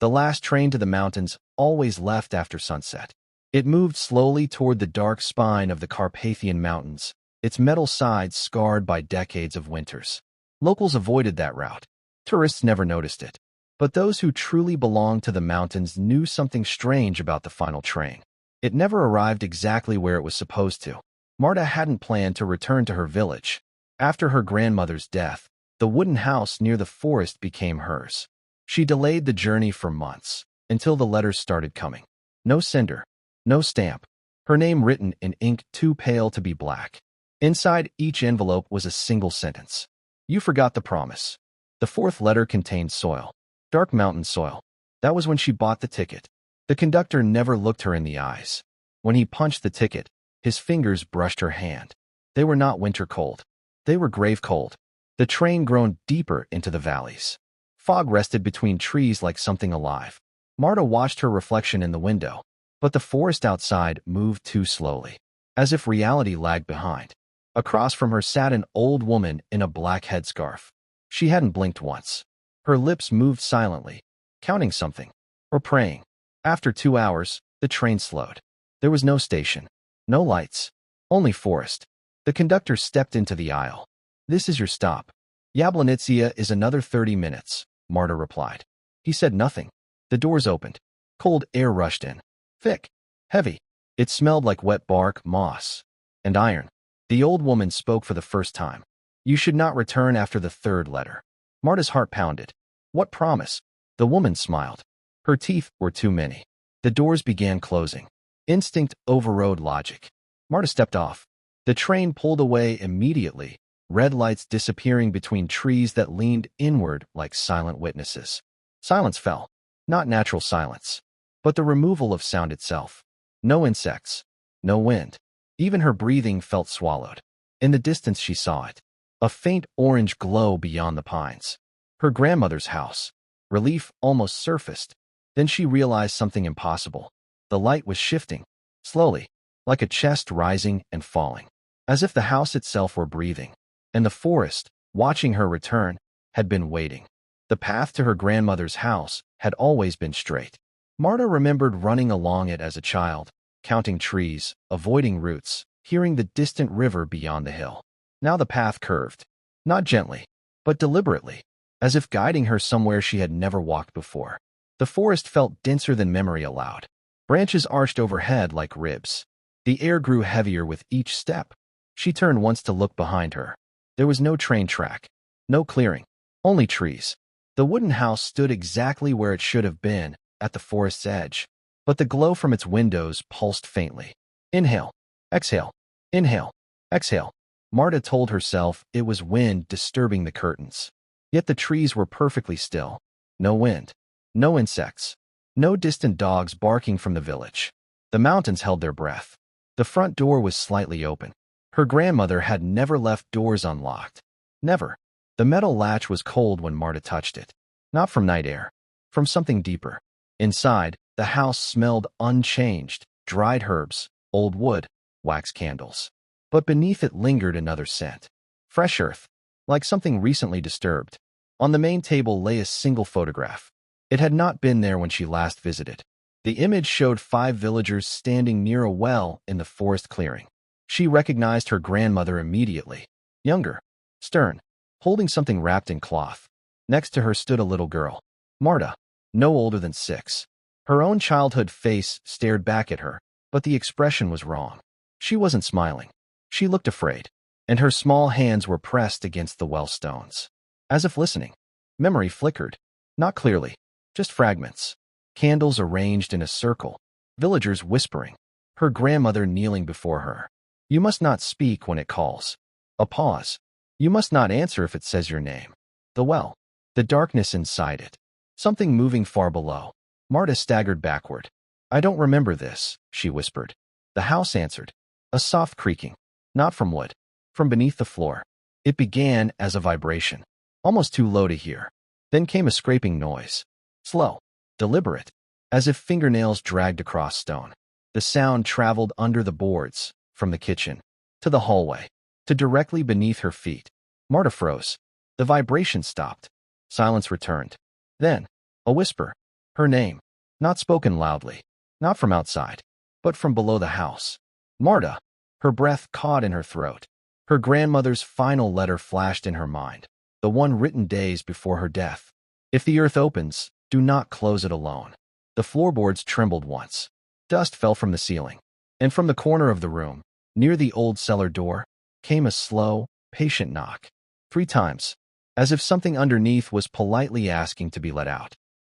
The last train to the mountains always left after sunset. It moved slowly toward the dark spine of the Carpathian Mountains, its metal sides scarred by decades of winters. Locals avoided that route. Tourists never noticed it. But those who truly belonged to the mountains knew something strange about the final train. It never arrived exactly where it was supposed to. Marta hadn't planned to return to her village. After her grandmother's death, the wooden house near the forest became hers. She delayed the journey for months, until the letters started coming. No sender, no stamp, her name written in ink too pale to be black. Inside each envelope was a single sentence. You forgot the promise. The fourth letter contained soil. Dark mountain soil. That was when she bought the ticket. The conductor never looked her in the eyes. When he punched the ticket, his fingers brushed her hand. They were not winter cold. They were grave cold. The train groaned deeper into the valleys. Fog rested between trees like something alive. Marta watched her reflection in the window, but the forest outside moved too slowly, as if reality lagged behind. Across from her sat an old woman in a black headscarf. She hadn't blinked once. Her lips moved silently, counting something, or praying. After 2 hours, the train slowed. There was no station, no lights, only forest. The conductor stepped into the aisle. This is your stop. Yablonitsia is another 30 minutes, Marta replied. He said nothing. The doors opened. Cold air rushed in. Thick, heavy. It smelled like wet bark, moss, and iron. The old woman spoke for the first time. You should not return after the third letter. Marta's heart pounded. What promise? The woman smiled. Her teeth were too many. The doors began closing. Instinct overrode logic. Marta stepped off. The train pulled away immediately, red lights disappearing between trees that leaned inward like silent witnesses. Silence fell. Not natural silence, but the removal of sound itself. No insects, no wind. Even her breathing felt swallowed. In the distance she saw it. A faint orange glow beyond the pines. Her grandmother's house. Relief almost surfaced. Then she realized something impossible. The light was shifting, slowly, like a chest rising and falling, as if the house itself were breathing. And the forest, watching her return, had been waiting. The path to her grandmother's house had always been straight. Marta remembered running along it as a child, counting trees, avoiding roots, hearing the distant river beyond the hill. Now the path curved, not gently, but deliberately, as if guiding her somewhere she had never walked before. The forest felt denser than memory allowed. Branches arched overhead like ribs. The air grew heavier with each step. She turned once to look behind her. There was no train track, no clearing, only trees. The wooden house stood exactly where it should have been, at the forest's edge, but the glow from its windows pulsed faintly. Inhale, exhale, inhale, exhale. Marta told herself it was wind disturbing the curtains. Yet the trees were perfectly still. No wind, no insects, no distant dogs barking from the village. The mountains held their breath. The front door was slightly open. Her grandmother had never left doors unlocked. Never. The metal latch was cold when Marta touched it. Not from night air, from something deeper. Inside, the house smelled unchanged, dried herbs, old wood, wax candles. But beneath it lingered another scent. Fresh earth, like something recently disturbed. On the main table lay a single photograph. It had not been there when she last visited. The image showed 5 villagers standing near a well in the forest clearing. She recognized her grandmother immediately. Younger, stern, holding something wrapped in cloth. Next to her stood a little girl, Marta, no older than 6. Her own childhood face stared back at her, but the expression was wrong. She wasn't smiling. She looked afraid, and her small hands were pressed against the well stones. As if listening, memory flickered, not clearly, just fragments. Candles arranged in a circle, villagers whispering, her grandmother kneeling before her. You must not speak when it calls. A pause. You must not answer if it says your name. The well. The darkness inside it. Something moving far below. Marta staggered backward. I don't remember this, she whispered. The house answered. A soft creaking. Not from wood. From beneath the floor. It began as a vibration. Almost too low to hear. Then came a scraping noise. Slow. Deliberate. As if fingernails dragged across stone. The sound traveled under the boards, from the kitchen, to the hallway, to directly beneath her feet. Marta froze. The vibration stopped. Silence returned. Then, a whisper. Her name, not spoken loudly, not from outside, but from below the house. Marta. Her breath caught in her throat. Her grandmother's final letter flashed in her mind, the one written days before her death. If the earth opens, do not close it alone. The floorboards trembled once. Dust fell from the ceiling, and from the corner of the room, near the old cellar door, came a slow, patient knock. 3 times, as if something underneath was politely asking to be let out.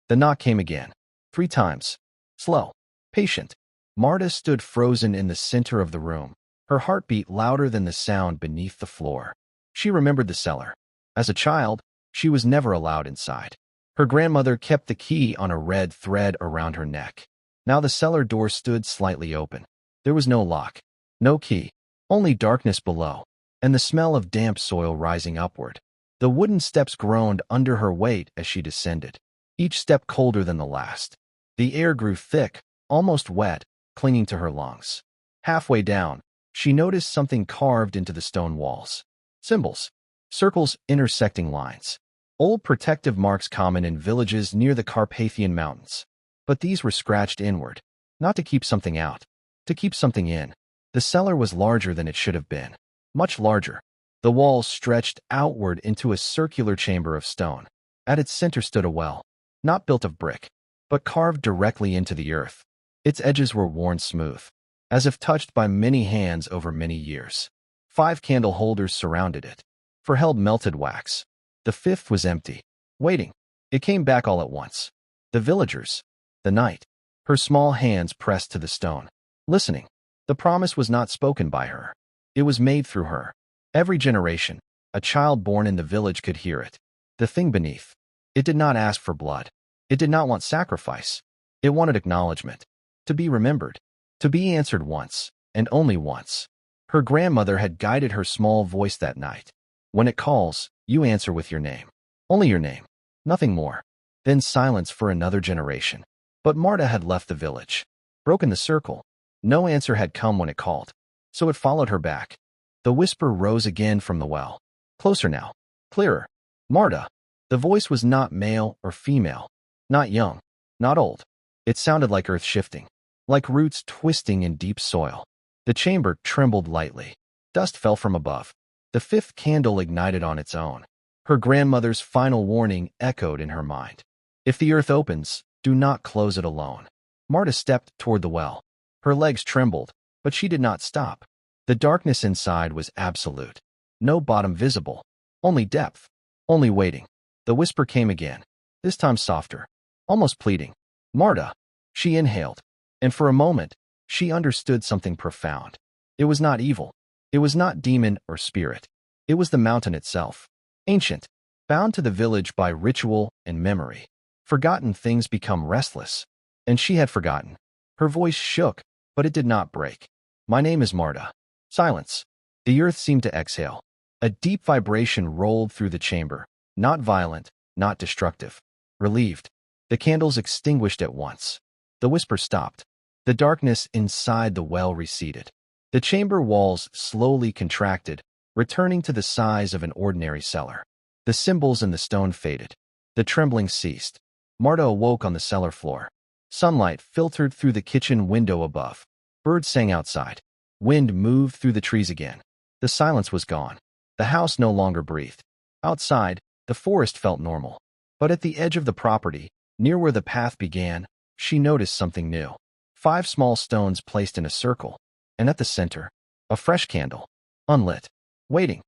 The knock came again. 3 times. Slow. Patient. Marta stood frozen in the center of the room, her heartbeat louder than the sound beneath the floor. She remembered the cellar. As a child, she was never allowed inside. Her grandmother kept the key on a red thread around her neck. Now the cellar door stood slightly open. There was no lock, no key, only darkness below, and the smell of damp soil rising upward. The wooden steps groaned under her weight as she descended, each step colder than the last. The air grew thick, almost wet, clinging to her lungs. Halfway down, she noticed something carved into the stone walls. Symbols, circles intersecting lines. Old protective marks common in villages near the Carpathian Mountains. But these were scratched inward, not to keep something out, to keep something in. The cellar was larger than it should have been, much larger. The walls stretched outward into a circular chamber of stone. At its center stood a well, not built of brick, but carved directly into the earth. Its edges were worn smooth, as if touched by many hands over many years. 5 candle holders surrounded it, for held melted wax. The 5th was empty, waiting. It came back all at once. The villagers. The night. Her small hands pressed to the stone, listening. The promise was not spoken by her. It was made through her. Every generation, a child born in the village could hear it. The thing beneath. It did not ask for blood. It did not want sacrifice. It wanted acknowledgement. To be remembered. To be answered once, and only once. Her grandmother had guided her small voice that night. When it calls, you answer with your name. Only your name. Nothing more. Then silence for another generation. But Marta had left the village, broken the circle. No answer had come when it called, so it followed her back. The whisper rose again from the well. Closer now. Clearer. Marta. The voice was not male or female. Not young. Not old. It sounded like earth shifting, like roots twisting in deep soil. The chamber trembled lightly. Dust fell from above. The 5th candle ignited on its own. Her grandmother's final warning echoed in her mind. If the earth opens, do not close it alone. Marta stepped toward the well. Her legs trembled, but she did not stop. The darkness inside was absolute. No bottom visible. Only depth. Only waiting. The whisper came again, this time softer, almost pleading. Marta. She inhaled, and for a moment, she understood something profound. It was not evil. It was not demon or spirit. It was the mountain itself. Ancient, bound to the village by ritual and memory. Forgotten things become restless. And she had forgotten. Her voice shook, but it did not break. My name is Marta. Silence. The earth seemed to exhale. A deep vibration rolled through the chamber, not violent, not destructive. Relieved. The candles extinguished at once. The whisper stopped. The darkness inside the well receded. The chamber walls slowly contracted, returning to the size of an ordinary cellar. The symbols in the stone faded. The trembling ceased. Marta awoke on the cellar floor. Sunlight filtered through the kitchen window above. Birds sang outside. Wind moved through the trees again. The silence was gone. The house no longer breathed. Outside, the forest felt normal. But at the edge of the property, near where the path began, she noticed something new. 5 small stones placed in a circle, and at the center, a fresh candle, unlit, waiting.